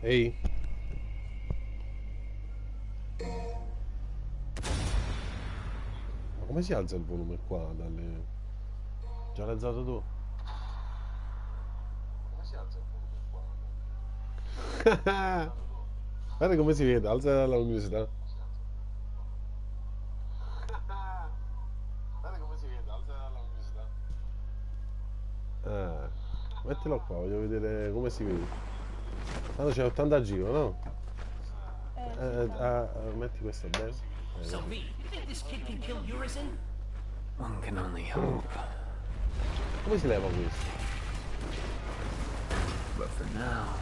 Ehi, ma come si alza il volume qua dalle... Già l'hai alzato tu? Come si alza il volume qua? Guarda come si vede, alza la luminosità. Guarda come si vede, alza la luminosità. Mettilo qua, voglio vedere come si vede. Tanto c'è 80 giro, no? Ci sta. Metti questo bene. So, V, you think this kid can kill Urizen? One can only hope. Come si leva questo? But for now,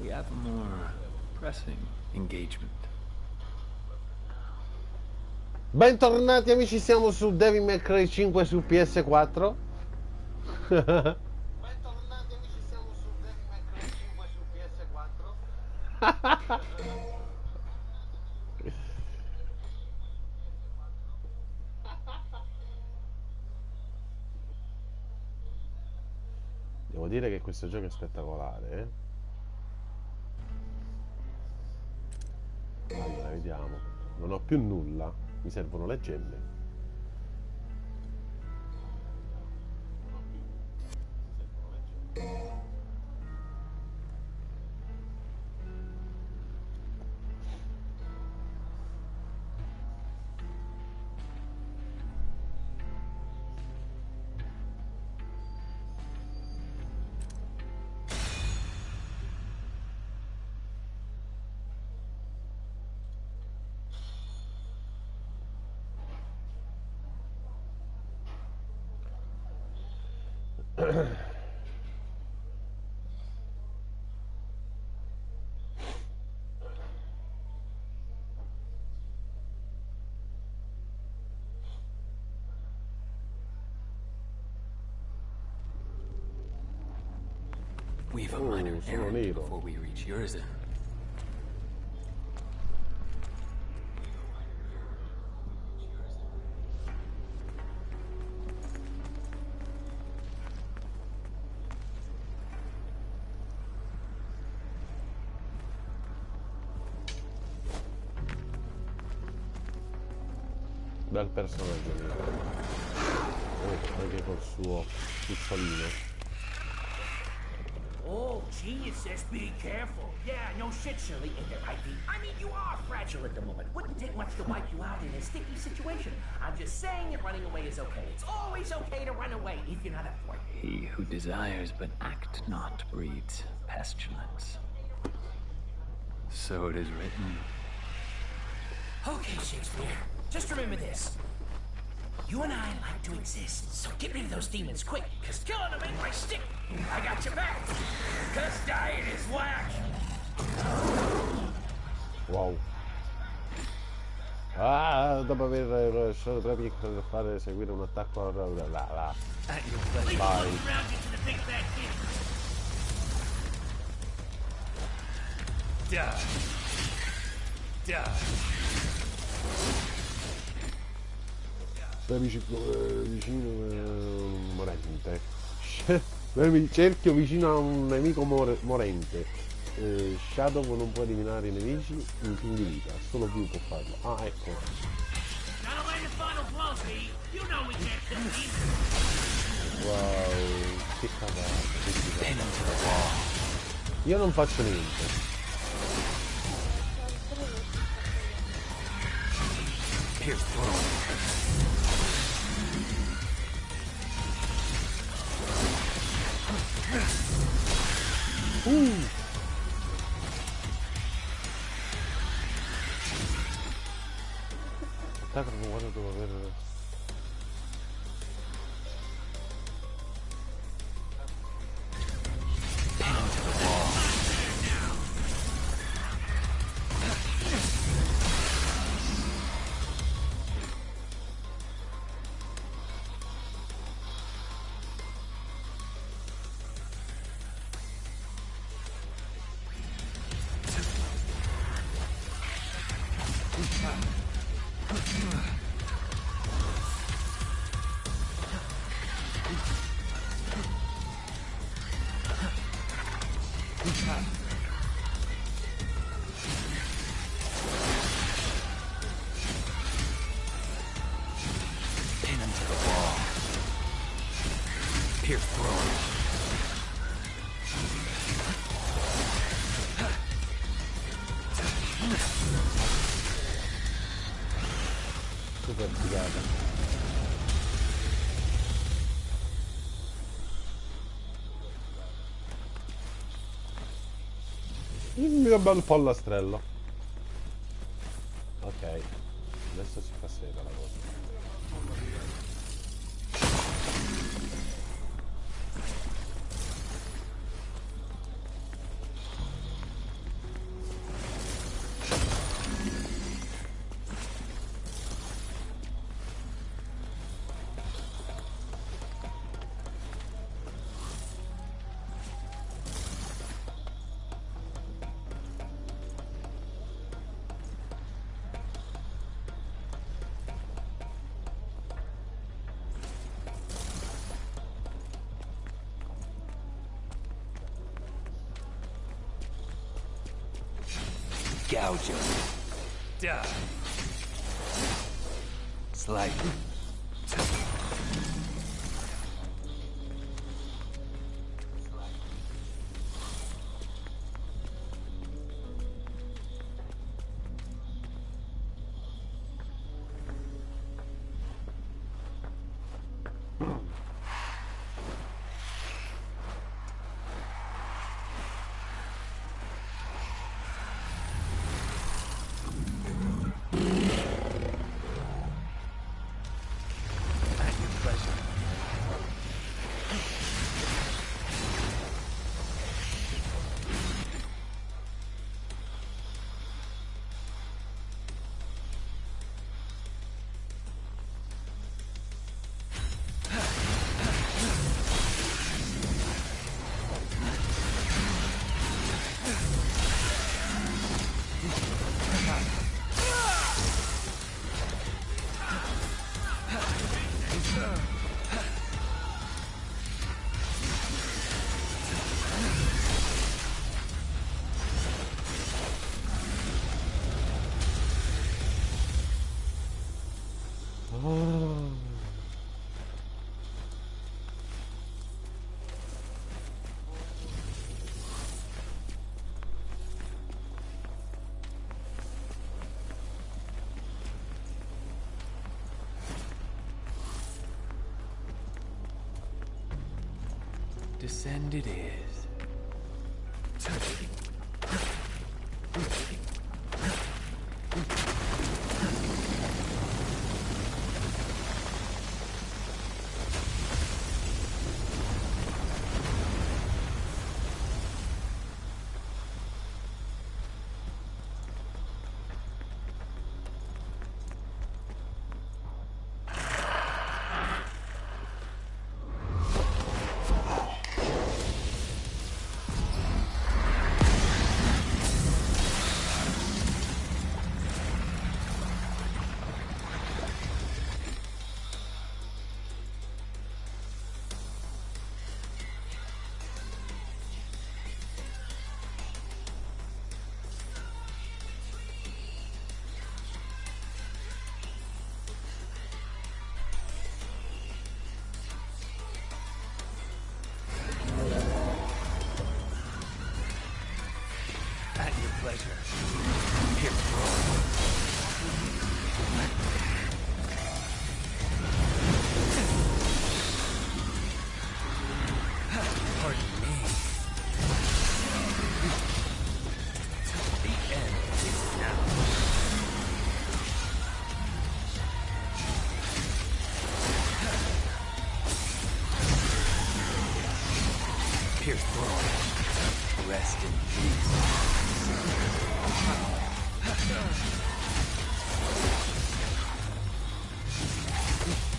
we have a more pressing engagement. Bentornati amici, siamo su Devil May Cry 5 su PS4. Bentornati amici, siamo su Devil May Cry 5 su PS4. Devo dire che questo gioco è spettacolare, Allora, vediamo. Non ho più nulla, mi servono le gemme. We've a minor sono errand nero. before we reach Urizen. Bel personaggio nero. Anche col suo picciolino. Oh, genius says be careful. Yeah, no shit, Shirley. Ain't that right, V? I mean, you are fragile at the moment. Wouldn't take much to wipe you out in a sticky situation. I'm just saying that running away is okay. It's always okay to run away if you're not up for it. He who desires but act not breeds pestilence. So it is written. Okay, Shakespeare. Just remember this. You and I like to exist, so get rid of those demons quick, because killing them ain't my stick. I got your back, because dying is whack. Wow. Dopo aver lasciato 3 piccole per fare seguire un attacco là. Leave Bye. the round into the big bad kid. Vicino morente. Cerchio vicino a un nemico morente. Shadow non può eliminare i nemici in fin di vita, solo più può farlo. Ah, ecco. Gotta land the final blow, V. You know we can't compete. Wow, che cavolo. Io non faccio niente. Pierce through. Aspetta, non guardo devo aver... Pierce through. Super figata. Mi dà un pollastrello. Ok, adesso si fa sera la cosa. Gouge him. Duh. Slightly. Descend it is. At your pleasure. Here, pardon me. The end is now. Pierce through. Rest in peace.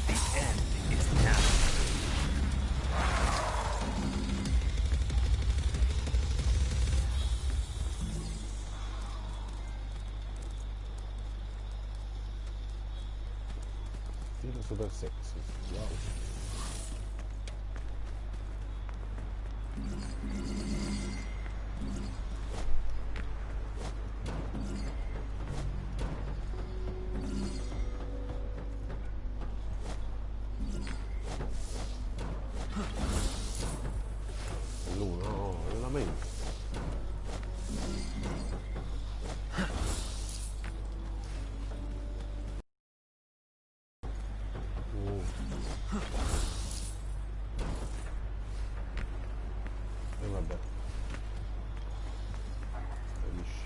The end is now. Super sexy. Wow.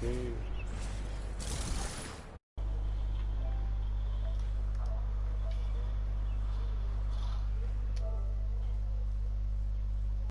Share.